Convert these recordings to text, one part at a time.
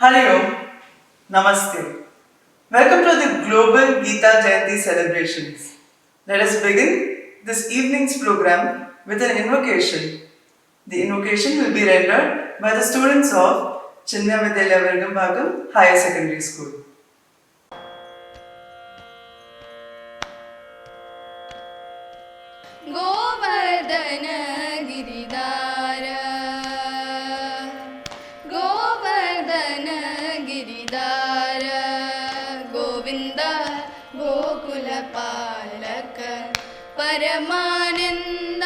Hari Om, Namaste. Welcome to the Global Gita Jayanti celebrations. Let us begin this evening's program with an invocation. The invocation will be rendered by the students of Chinmaya Vidyalaya Virgambagam Higher Secondary School. Govardhan गिरिधार Govardhan गिरिधार Govind गोकुलपालक परमानंद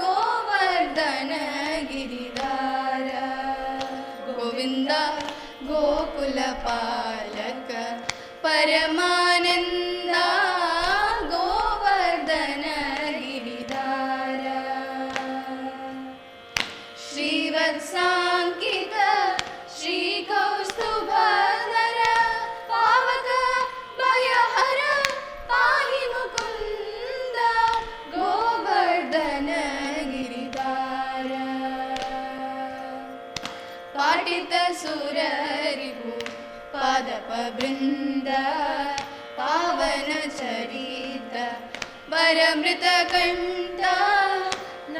गोवर्धन गिरिधार गोविंद गोकुलपालक परमानंद गोवर्धन गिरिधार श्रीवत्साङ्कित श्रीकौस्तुभधर पावक भयहर पाहि मुकुन्द गोवर्धन गिरिधार पाटित सुररिपु पादपवृन्द पावन चरित वरमृतकण्ठ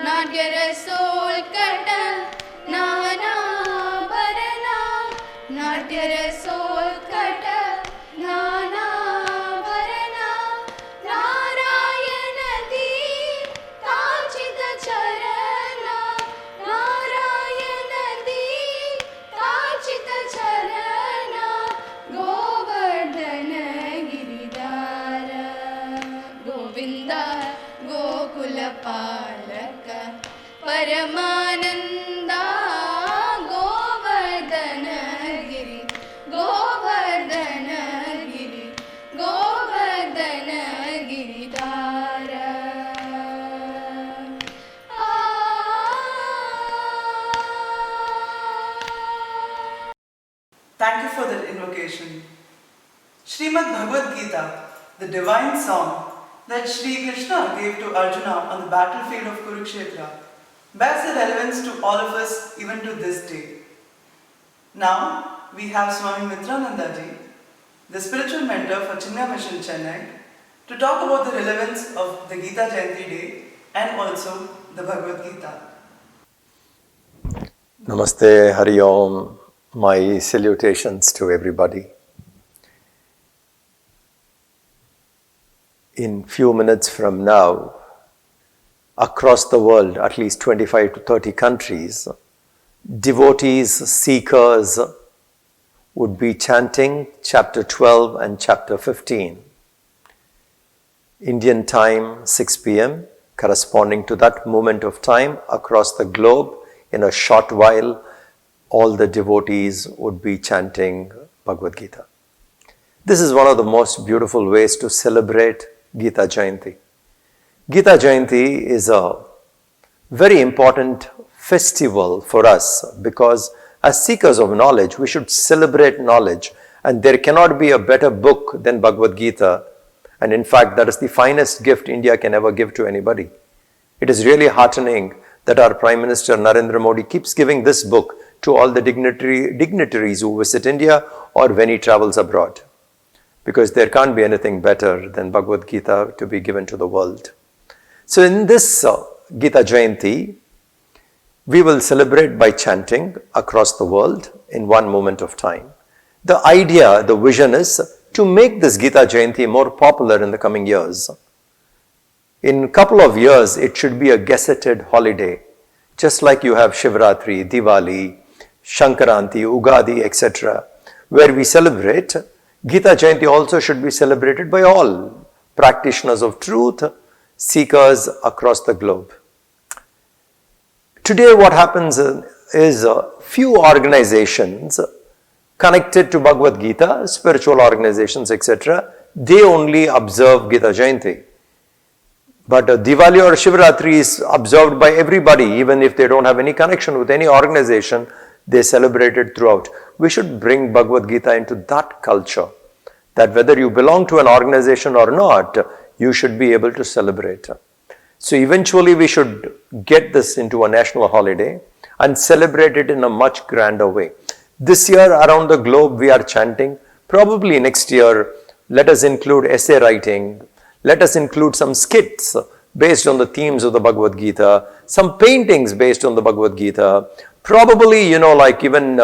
नाट्यरसोत्कट नानाभरण नाट्यरसोत्कट नानाभरण नारायण दीताचित चरण नारायण दीताचित चरण गोवर्धन गिरिधार गोविंद गोकुलपालक परमानंद Govardhan Giri Govardhan Giri Govardhan गिरिधार Thank you for that invocation. Srimad Bhagavad Gita, the divine song that Sri Krishna gave to Arjuna on the battlefield of Kurukshetra, bears the relevance to all of us even to this day. Now, we have Swami Mitrananda ji, the spiritual mentor for Chinmaya Mission Chennai, to talk about the relevance of the Gita Jayanti Day and also the Bhagavad Gita. Namaste, Hari Om. My salutations to everybody. In few minutes from now, across the world, at least 25 to 30 countries, devotees, seekers would be chanting chapter 12 and chapter 15. Indian time, 6 p.m., corresponding to that moment of time across the globe, in a short while, all the devotees would be chanting Bhagavad Gita. This is one of the most beautiful ways to celebrate Gita Jayanti. Gita Jayanti is a very important festival for us because as seekers of knowledge, we should celebrate knowledge, and there cannot be a better book than Bhagavad Gita, and in fact that is the finest gift India can ever give to anybody. It is really heartening that our Prime Minister Narendra Modi keeps giving this book to all the dignitaries who visit India or when he travels abroad, because there can't be anything better than Bhagavad Gita to be given to the world. So in this Gita Jayanti, we will celebrate by chanting across the world in one moment of time. The idea, the vision is to make this Gita Jayanti more popular in the coming years. In a couple of years, it should be a gazetted holiday, just like you have Shivratri, Diwali, Shankaranti, Ugadi, etc., where we celebrate. Gita Jayanti also should be celebrated by all practitioners of truth, seekers across the globe. Today what happens is few organizations connected to Bhagavad Gita, spiritual organizations, etc., they only observe Gita Jayanti. But Diwali or Shivratri is observed by everybody, even if they don't have any connection with any organization, they celebrate it throughout. We should bring Bhagavad Gita into that culture, that whether you belong to an organization or not, you should be able to celebrate. So eventually we should get this into a national holiday and celebrate it in a much grander way. This year around the globe we are chanting. Probably next year, let us include essay writing. Let us include some skits based on the themes of the Bhagavad Gita, some paintings based on the Bhagavad Gita. Probably, like even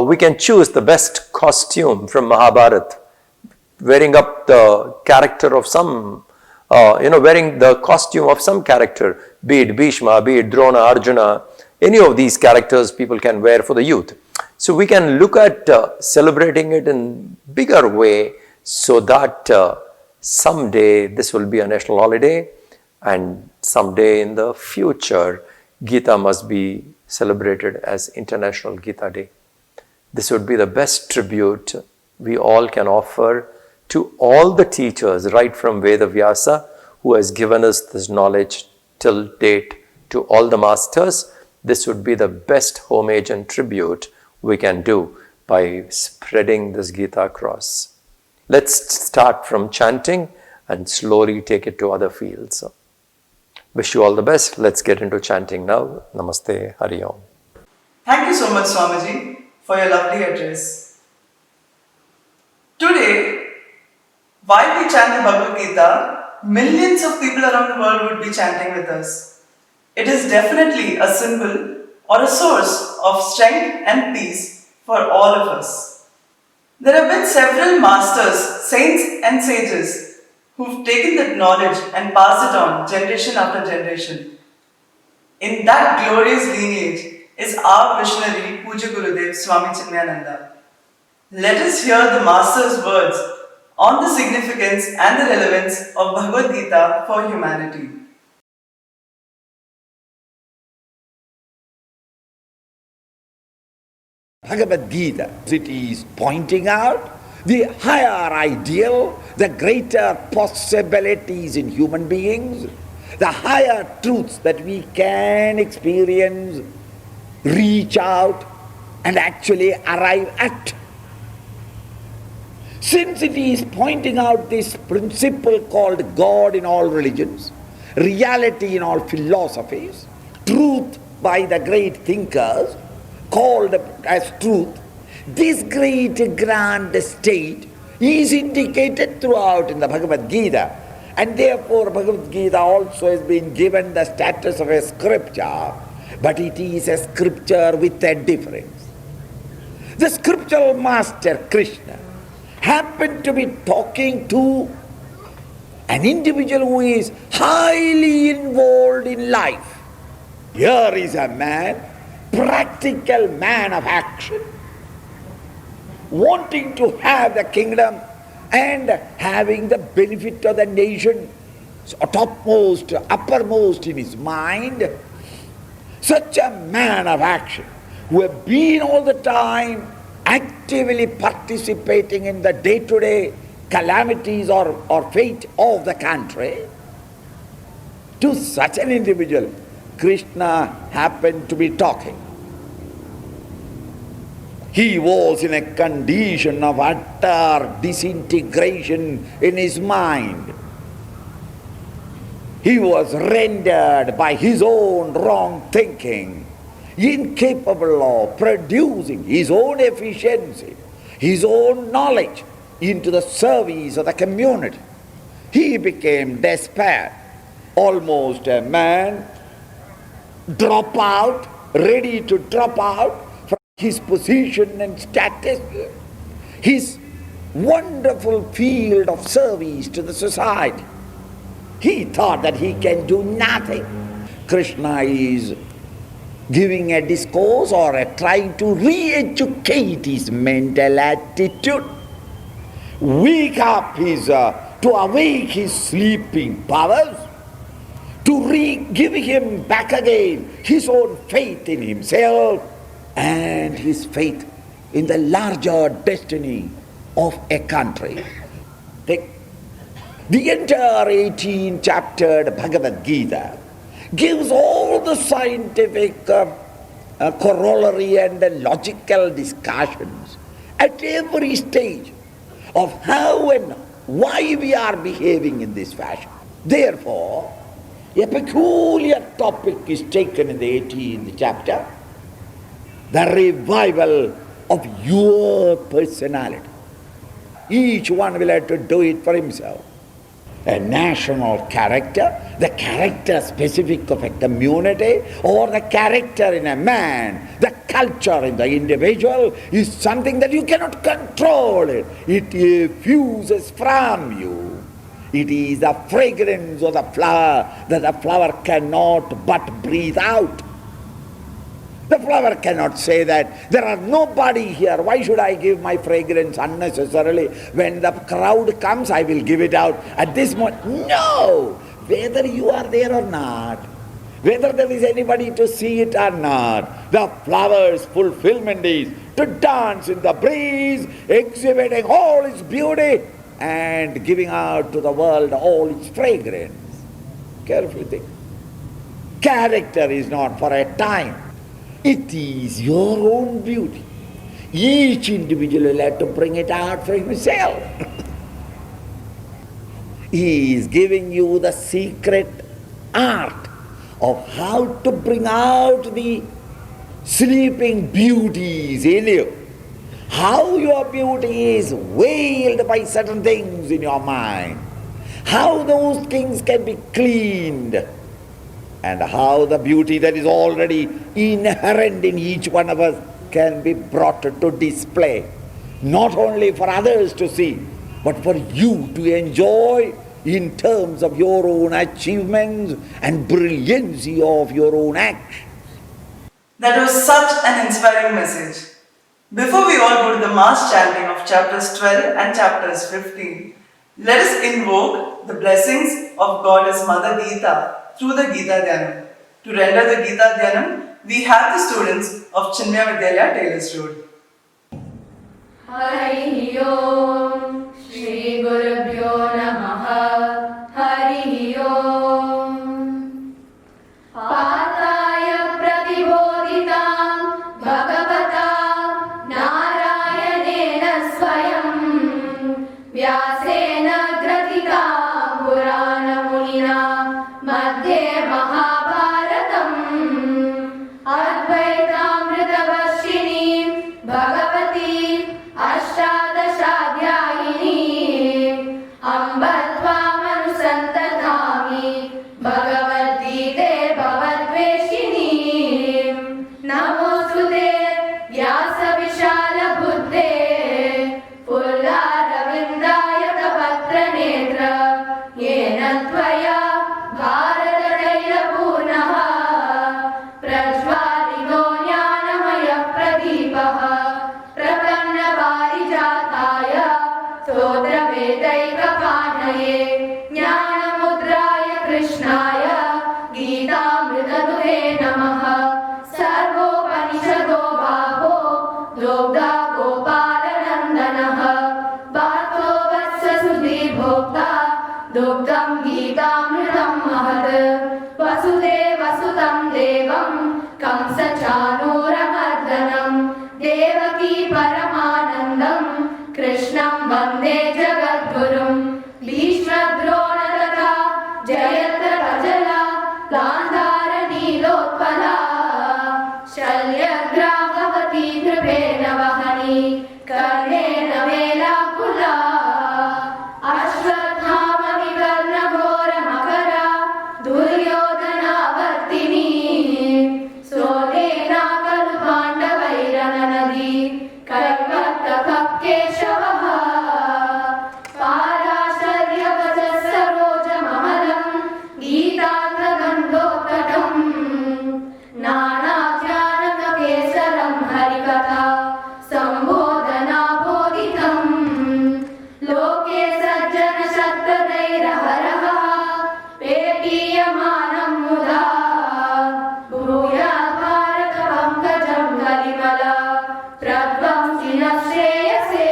we can choose the best costume from Mahabharata, wearing up the character of some, wearing the costume of some character, be it Bhishma, be it Drona, Arjuna, any of these characters people can wear for the youth. So we can look at celebrating it in bigger way so that someday this will be a national holiday and someday in the future Gita must be celebrated as International Gita Day. This would be the best tribute we all can offer to all the teachers right from Veda Vyasa who has given us this knowledge till date, to all the masters. This would be the best homage and tribute we can do by spreading this Gita across. Let's start from chanting and slowly take it to other fields. Wish you all the best. Let's get into chanting now. Namaste, Hari Om. Thank you so much, Swamiji, for your lovely address. Today, while we chant the Bhagavad Gita, millions of people around the world would be chanting with us. It is definitely a symbol or a source of strength and peace for all of us. There have been several masters, saints and sages who've taken that knowledge and passed it on generation after generation. In that glorious lineage is our visionary Puja Gurudev Swami Chinmayananda. Let us hear the master's words on the significance and the relevance of Bhagavad Gita for humanity. Bhagavad Gita, it is pointing out the higher ideal, the greater possibilities in human beings, the higher truths that we can experience, reach out and actually arrive at. Since it is pointing out this principle called God in all religions, reality in all philosophies, truth by the great thinkers, called as truth, this great grand state is indicated throughout in the Bhagavad Gita, and therefore Bhagavad Gita also has been given the status of a scripture, but it is a scripture with a difference. The scriptural master Krishna happened to be talking to an individual who is highly involved in life. Here is a man, practical man of action, wanting to have the kingdom and having the benefit of the nation topmost, uppermost in his mind. Such a man of action who have been all the time actively participating in the day-to-day calamities or fate of the country. To such an individual, Krishna happened to be talking. He was in a condition of utter disintegration in his mind. He was rendered by his own wrong thinking, incapable of producing his own efficiency, his own knowledge into the service of the community. He became despair, almost a man ready to drop out from his position and status, his wonderful field of service to the society. He thought that he can do nothing. Krishna is giving a discourse or trying to re-educate his mental attitude, to awake his sleeping powers, to give him back again his own faith in himself and his faith in the larger destiny of a country. The entire 18-chaptered Bhagavad Gita gives all the scientific corollary and logical discussions at every stage of how and why we are behaving in this fashion. Therefore, a peculiar topic is taken in the 18th chapter, the revival of your personality. Each one will have to do it for himself. A national character, the character specific of a community, or the character in a man, the culture in the individual is something that you cannot control it. It effuses from you. It is the fragrance of the flower that the flower cannot but breathe out. The flower cannot say that there are nobody here, why should I give my fragrance unnecessarily? When the crowd comes, I will give it out at this moment. No! Whether you are there or not, whether there is anybody to see it or not, the flower's fulfillment is to dance in the breeze, exhibiting all its beauty and giving out to the world all its fragrance. Carefully think. Character is not for a time. It is your own beauty. Each individual will have to bring it out for himself. He is giving you the secret art of how to bring out the sleeping beauties in you. How your beauty is veiled by certain things in your mind. How those things can be cleaned. And how the beauty that is already inherent in each one of us can be brought to display, not only for others to see, but for you to enjoy in terms of your own achievements and brilliancy of your own action. That was such an inspiring message. Before we all go to the mass chanting of chapters 12 and chapters 15, let us invoke the blessings of Goddess Mother Geeta through the Geeta Dhyanam. To render the Geeta Dhyanam, we have the students of Chinmaya Vidyalaya, Taylor's Road. Hari Om Shri Gurubhyo Namaha Hari Om Pataya Pratibodhitam Bhagavata Narayanena Swayam Vyasena Gratika Purana Munina Madhye Mahabharatam Advaitamritavashini Bhagavati Ashtadashadhyayini Ambatvamanusantatami Bhagavadgite Bhavadveshini Namostute Vyasa Vishala Buddhe Pullaravindayata Patra Netra Yena Tvaya Bharata Daila Punaha Prajvalito Jnanamaya Pradipaha Prapanna Parijataya Stotra Vedaika Panaye Jnanamudraya Krishnaya Geetamritaduhe Namaha Sarvopanishado Bhavo Dogda Gopalanandanaha Bhato Vatsa Sudhi Bhokta Dogdam Geetamritam Mahat Vasudeva Sudam Devam Kamsa Chanuramardanam Devaki Paramanandam Krishnam Vande Jagadgurum Bhishma Drona Tata Jayatra Kajala Gandhara Nilotpala Shalyagragavati Kripena Vahani Karnena Velakula Ashwathama Vikarna Ghora Makara Duryodhana Vartini Sodena Kalpanda Vairana Nadi Karvatta Kapkeshavaha Parasharya Vajassaroja Mamalam Geetatra Gandhottatam Nana Jnanaka Kesaram Harikatha Sambodhana Bodhitam Loke Sajjana Shattadaira Haraha Petiyamanam Mudha Bhuya Bharata Pankajam Kalimala Pradvam Shreyase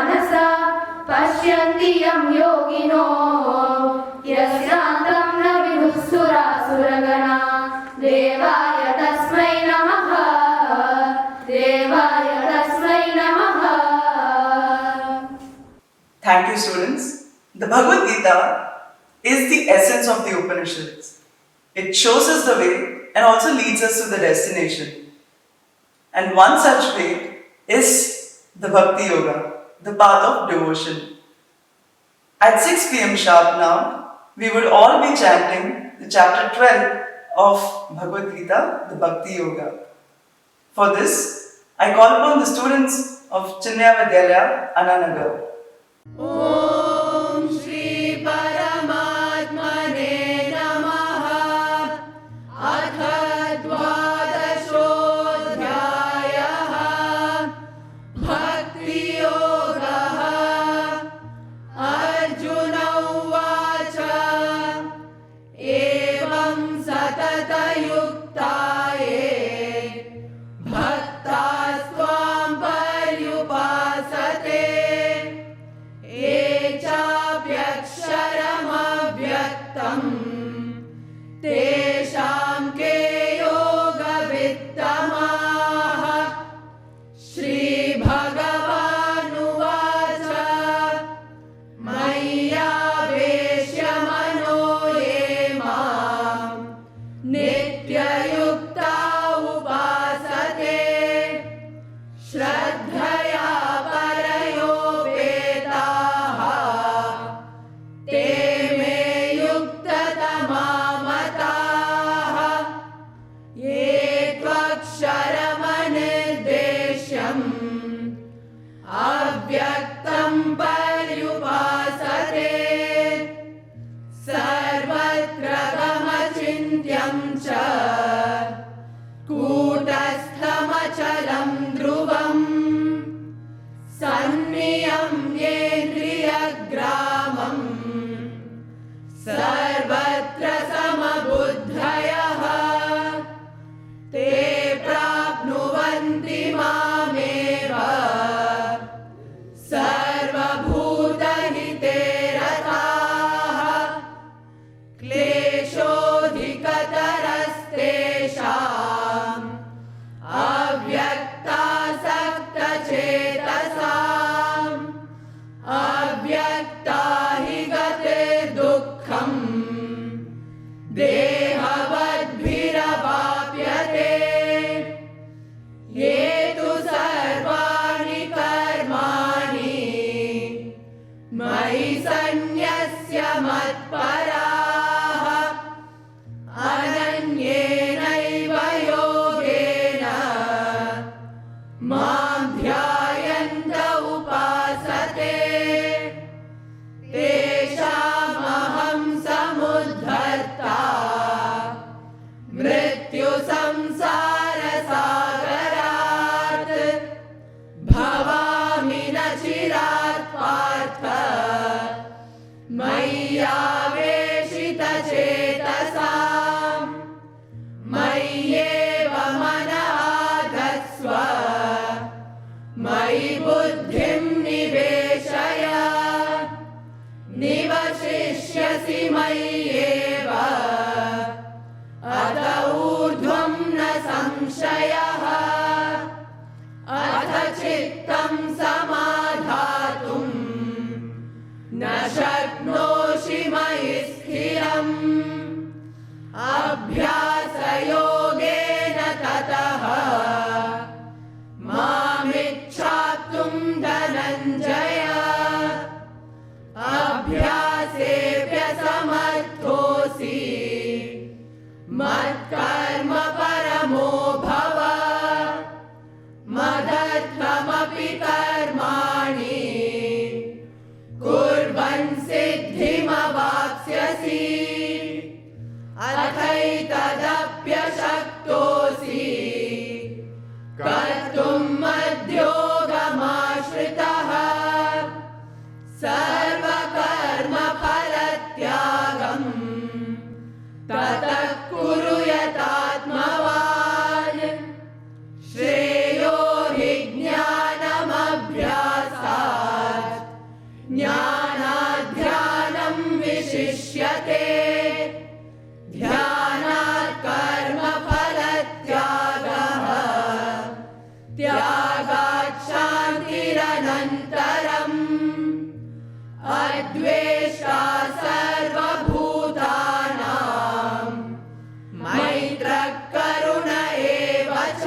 मनसा पश्यन्ति यं योगिनो यस्यान्तं न विदुः सुरासुरगणा देवाय तस्मै नमः देवाय तस्मै नमः. Thank you, students. The Bhagavad Gita is the essence of the Upanishads. It shows us the way and also leads us to the destination. And one such way is the Bhakti Yoga, the path of devotion. At 6 p.m. sharp now, we would all be chanting the chapter 12 of Bhagavad Gita, the Bhakti Yoga. For this, I call upon the students of Chinya Vidyalaya, Ananagar. ॐ श्री परमात्मने नमः. अथ द्वादशोऽध्यायः. भक्तियोगः. अर्जुन उवाच एवं सततयुक्ताये भक्तास्त्वां पर्युपासते ये चाप्यक्षरमव्यक्तम् तेषां के योगवित्तमाः. श्रीभगवानुवाच मय्यावेश्य मनो ये मां नित्ययुक्ता उपासते श्रद्धया परयोपेताः ते मे युक्ततमा मताः. ये त्वक्षरमनिर्देश्यम् अव्यक्तं पर्युपासते सर्वत्र गमचिन्त्यं च कूटस्थमचलं ध्रुवम् सन्नियम्येन्द्रियग्रामम् सर्वत्र समबुद्धयः ते प्राप्नुवन्ति मामेव सर्वभूतहिते रताः. क्लेशोऽधिकतरस्तेषाम् अव्यक्तासक्तचेतसाम् अव्यक्ता हि गतिर्दुःखम् देहवद्भिरवाप्यते. ये तु सर्वाणि कर्माणि मयि सन्न्यस्य मत्पराः अनन्येनैव योगेन मां ध्यायन्त उपासते तेषामहं समुद्धर्ता मृत्युसंसारसागरात् भवामि न चिरात् पार्थ मय्यावेशितचेतसाम् मय्येव मन आधत्स्व मयि बुद्धिं निवेशय निवशिष्यसि मय्येव अत ऊर्ध्वं न संशयः. अथ चित्तं समाधातुं न शक्नोषि मयि स्थिरम् अभ्यासयोगेन ततः मामिच्छाप्तुं धनञ्जय. अभ्यासेऽप्यसमर्थोऽसि मत्कर्म परमो भव मदर्थमपि कर्माणि कुर्वन् सिद्धिमवाप्स्यसि. अथैतदप्यशक्तोऽसि कर्तुं मद्योगमाश्रितः सर्वकर्मफलत्यागम् ततः कुरु यतात्मवान्. श्रेयो हि ज्ञानमभ्यासात् अनन्तरम् अद्वेष्टा सर्वभूतानां मैत्रः करुण एव च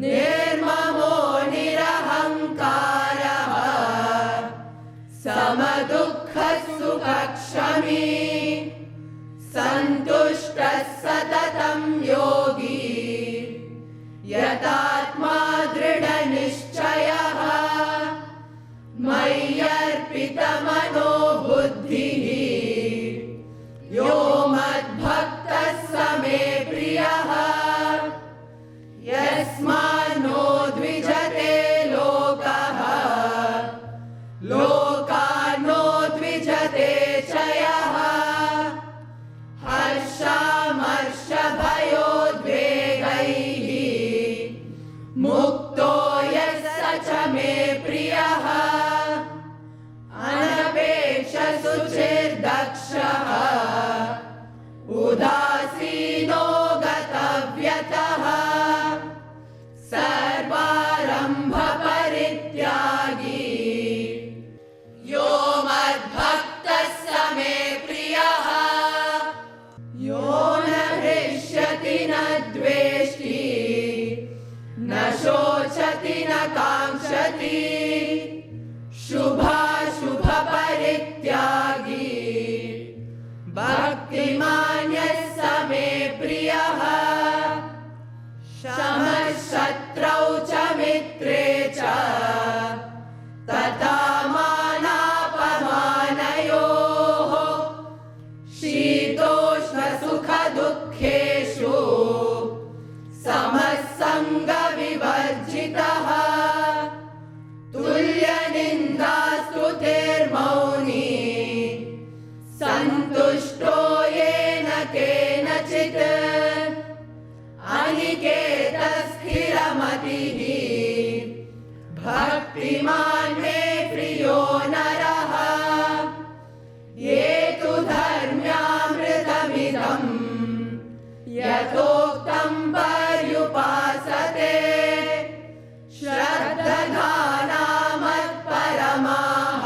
निर्ममो निरहङ्कारः समदुःखसुखक्षमी सन्तुष्टः सततं योगी यतात्मा दृढनिश्चयः मय्यर्पितमनो बुद्धिः यो मद्भक्तः स मे प्रियः यस्मान्नो द्विजते लोकः लोकान्नो द्विजते च यः हर्षामर्षभयोद्वेगैः मुक्तो यः स च मे प्रियः अनपेक्षशुचिर्दक्षः उदासीनो गतव्यतः सर्वारम्भपरित्यागी यो मद्भक्तः स मे प्रियः यो न हृष्यति न द्वेष्टि न शोचति न काङ्क्षति शुभाशुभपरित्यागी भक्तिमान् यः स मे प्रियः शमः शत्रौ च मित्रे च तथा मानापमानयोः शीतोष्णसुखदुःखेषु समः सङ्गविवर्जितः तुल्यनिन्दास्तुतिर्मौनी सन्तुष्टो येन केनचित् अनिकेतस्थिरमतिः भक्तिमान् मे प्रियो नरः ये तु धर्म्यामृतमिदम् यथोक्तं पर्युपासते श्रद्धानामत्परमाः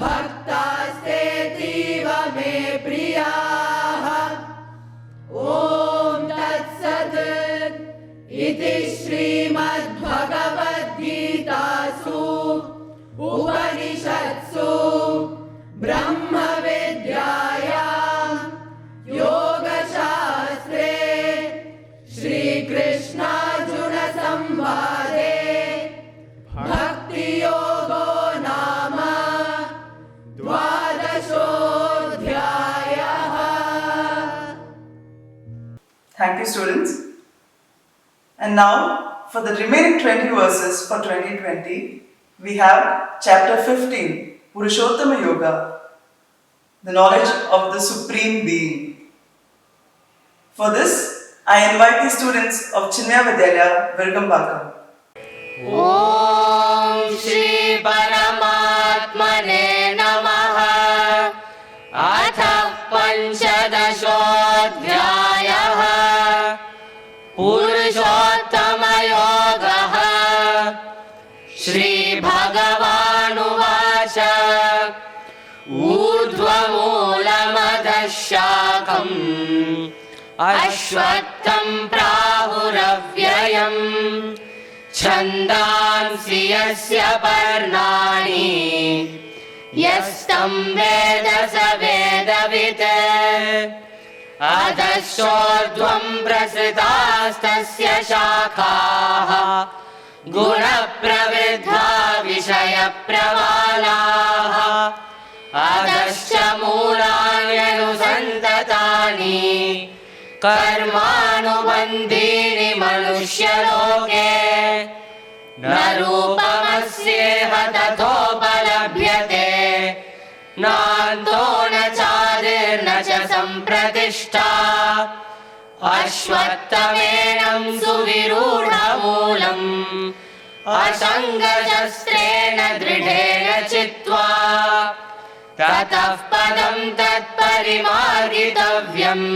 भक्तास्तेतीव मे प्रियाः ॐ तत्सत् इति श्रीमद्भगवद्गीतासु उपनिषत्सु ब्रह्मविद्यायां योगशास्त्रे श्रीकृष्णार्जुनसंवादे भक्तियोगो नाम द्वादशोऽध्यायः। Thank you, students. And now, for the remaining 20 verses for 2020, we have chapter 15, Purushottama Yoga, the knowledge of the Supreme Being. For this, I invite the students of Chinmaya Vidyalaya, Virgambakam. ॐ श्री परमात्मने नमः। अथ पञ्चदशोऽध्यायः पुरुषोत्तमयोगः। श्रीभगवानुवाच ऊर्ध्वमूलमधः शाखम् अश्वत्थं प्राहुरव्ययम् छन्दांसि यस्य पर्णानि यस्तं वेद स वेदवित् अधश्चोर्ध्वं प्रसृतास्तस्य शाखाः गुणप्रवृद्धा विषयप्रवालाः अधश्च मूलान्यनुसन्ततानि कर्मानुबन्धीनि मनुष्यलोके न रूपमस्येह तथोपलभ्यते नान्तो न चादिर्न च सम्प्रतिष्ठा अश्वत्थमेनं सुविरूढमूलम् असङ्गशस्त्रेण दृढेन चित्वा ततः पदं तत्परिमार्गितव्यम्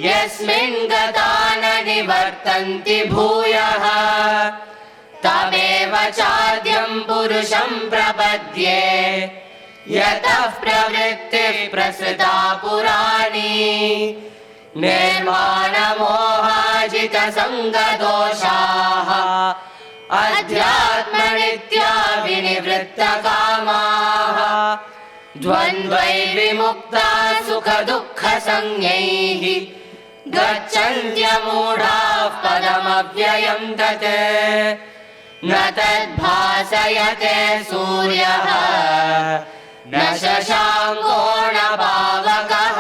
यस्मिन् गता न निवर्तन्ति भूयः तमेव चाद्यं पुरुषं प्रपद्ये यतः प्रवृत्तिः प्रसृता पुराणी निर्माणमोहाजितसङ्गदोषाः अध्यात्मनित्या विनिवृत्तकामाः द्वन्द्वैर्विमुक्ता सुखदुःखसंज्ञैः गच्छन्त्यमूढाः पदमव्ययं तत् न तद्भासयते सूर्यः न शशाङ्को न पावकः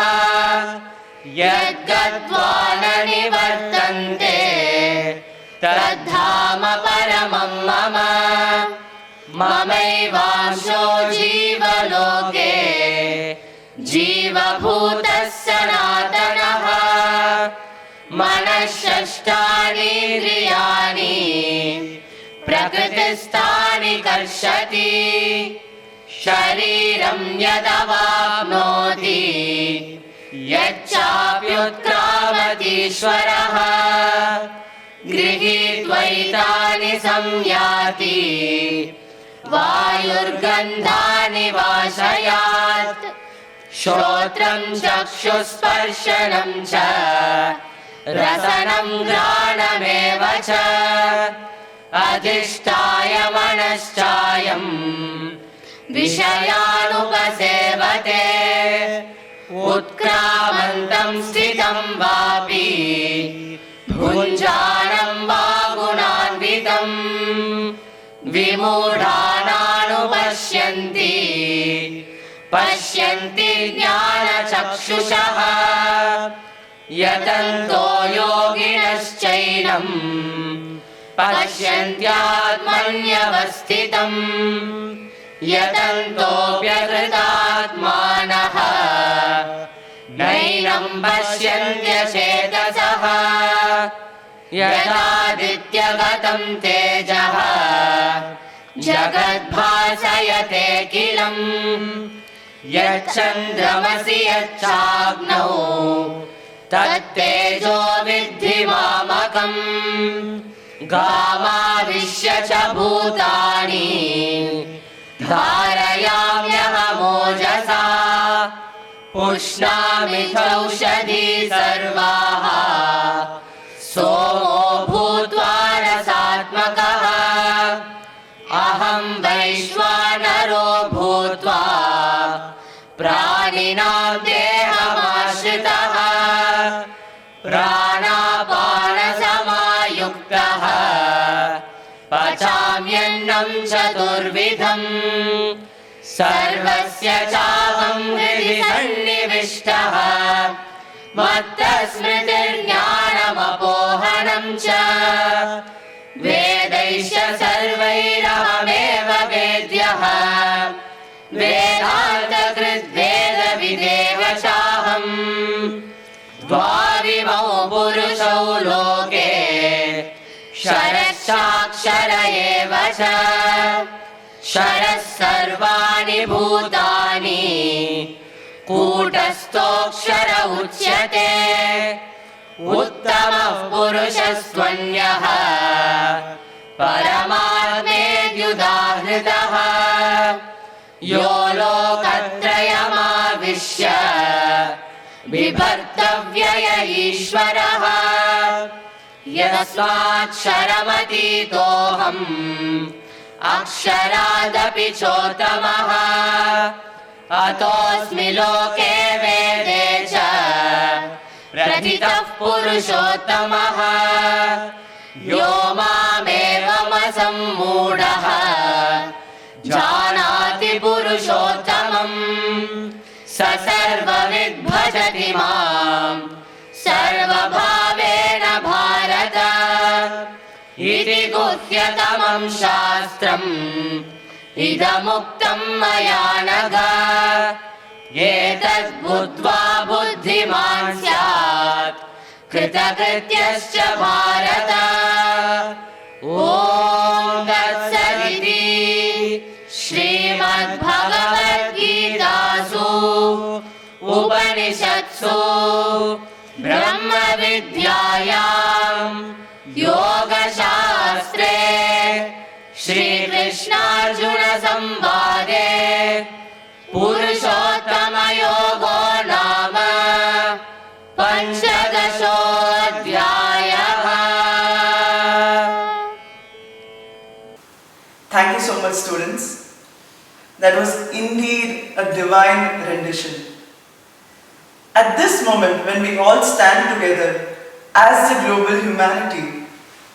यद्गत्वा न निवर्तन्ते तद्धाम परमं मम ममैवांशो जीवलोके जीवभूतः सनातनः मनःषष्ठानीन्द्रियाणि प्रकृतिस्थानि कर्षति शरीरं यदवाप्नोति यच्चाप्युत्क्रामतीश्वरः गृहीत्वैतानि संयाति वायुर्गन्धानि वाशयात् श्रोत्रं चक्षुस्पर्शनं च रसनं घ्राणमेव च अधिष्ठाय मनश्चायं विषयानुपसेवते उत्क्रामन्तं स्थितं वापि भुञ्जानं वा गुणान्वितं विमूढानानुपश्यन्ति पश्यन्ति ज्ञानचक्षुषः यतन्तो योगिनश्चैनं पश्यन्त्यात्मन्यवस्थितम् यतन्तोऽप्यकृतात्मानः नैनं पश्यन्त्यचेतसः यदादित्यगतं तेजः जगद्भासयतेऽखिलम् यच्चन्द्रमसि यच्चाग्नौ तत्तेजो विद्धि मामकम् गामाविश्य च भूतानि धारयाम्यहमोजसा पुष्णामि चौषधी सर्वाः सोमो भूत्वा रसात्मकः अहं वैश्वानरो भूत्वा प्राणिनां देहमाश्रितः प्राणापानसमायुक्तः पचाम्यन्नं चतुर्विधम् सर्वस्य चाहं हृदि सन्निविष्टः मत्तस्मृतिर्ज्ञानमपोहनं च वेदैश्च सर्वैरहमेव वेद्यः वेदान्तकृद्वेदविदेव चाहम् द्वाविमौ पुरुषौ लोके क्षरश्चाक्षर एव च क्षरः सर्वाणि भूतानि कूटस्थोऽक्षर उच्यते उत्तमः पुरुषस्त्वन्यः परमात्मेत्युदाहृतः यो लोकत्रयमाविश्य बिभर्तव्यय ईश्वरः यस्माक्षरमतीतोऽहम् अक्षरादपि चोत्तमः अतोऽस्मि लोके वेदे च प्रथितः पुरुषोत्तमः यो मामेवमसम्मूढः जानाति पुरुषोत्तमम् स सर्वविद् भजति माम् सर्वभावेन भारत इति गुह्यतमं शास्त्रम् इदमुक्तं मया नघ एतद्बुद्ध्वा बुद्धिमान् स्यात् कृतकृत्यश्च भारत ॐ तत्सदिति श्रीमद्भगवद्गीतासु उपनिषत्सु ब्रह्मविद्यायां योगशास्त्रे श्रीकृष्णार्जुन संवादे पुरुषोत्तमयोगो नाम पंचदशोऽध्यायः. Thank you so much, students. That was indeed a divine rendition. At this moment, when we all stand together as the global humanity,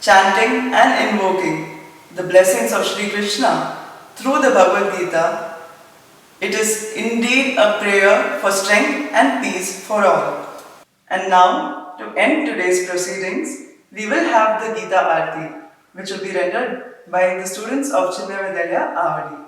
chanting and invoking the blessings of Shri Krishna through the Bhagavad Gita, it is indeed a prayer for strength and peace for all. And now, to end today's proceedings, we will have the Gita Aarti, which will be rendered by the students of Chinmaya Vidyalaya Avadi.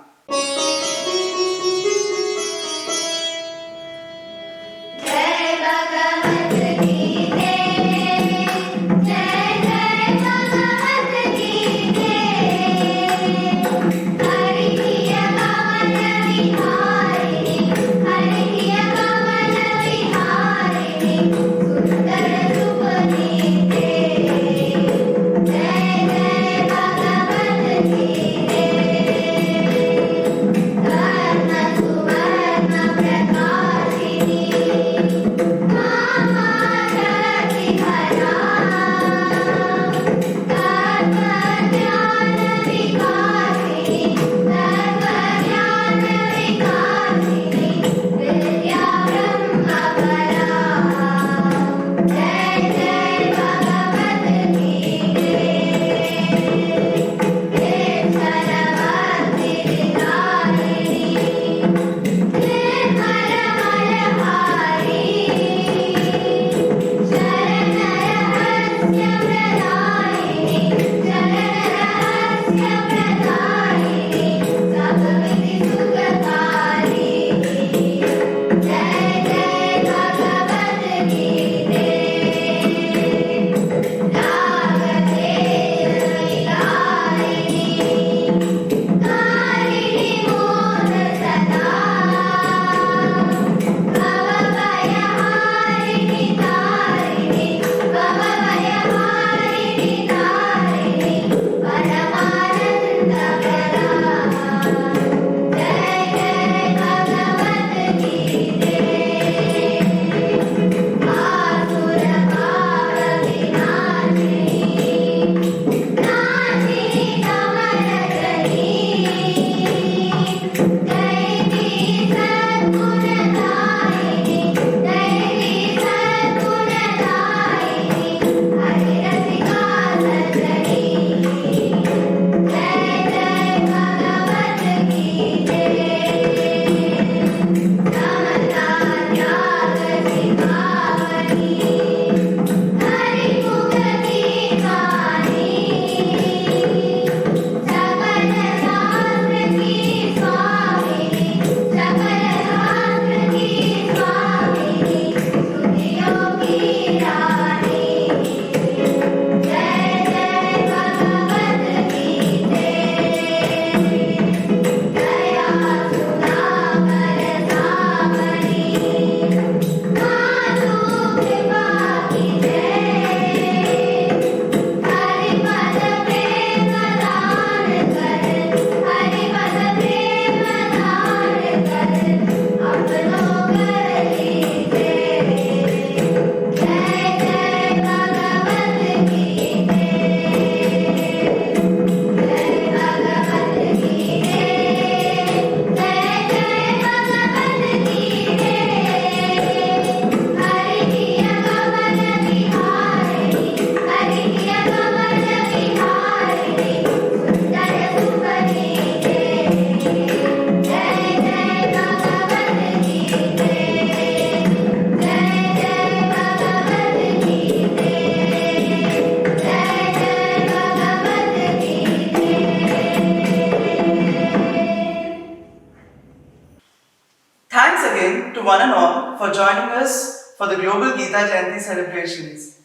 To one and all for joining us for the Global Gita Jayanti celebrations.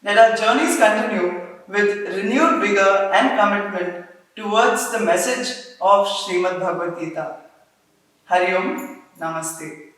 Let our journeys continue with renewed vigor and commitment towards the message of Srimad Bhagavad Gita. Hari Om, Namaste.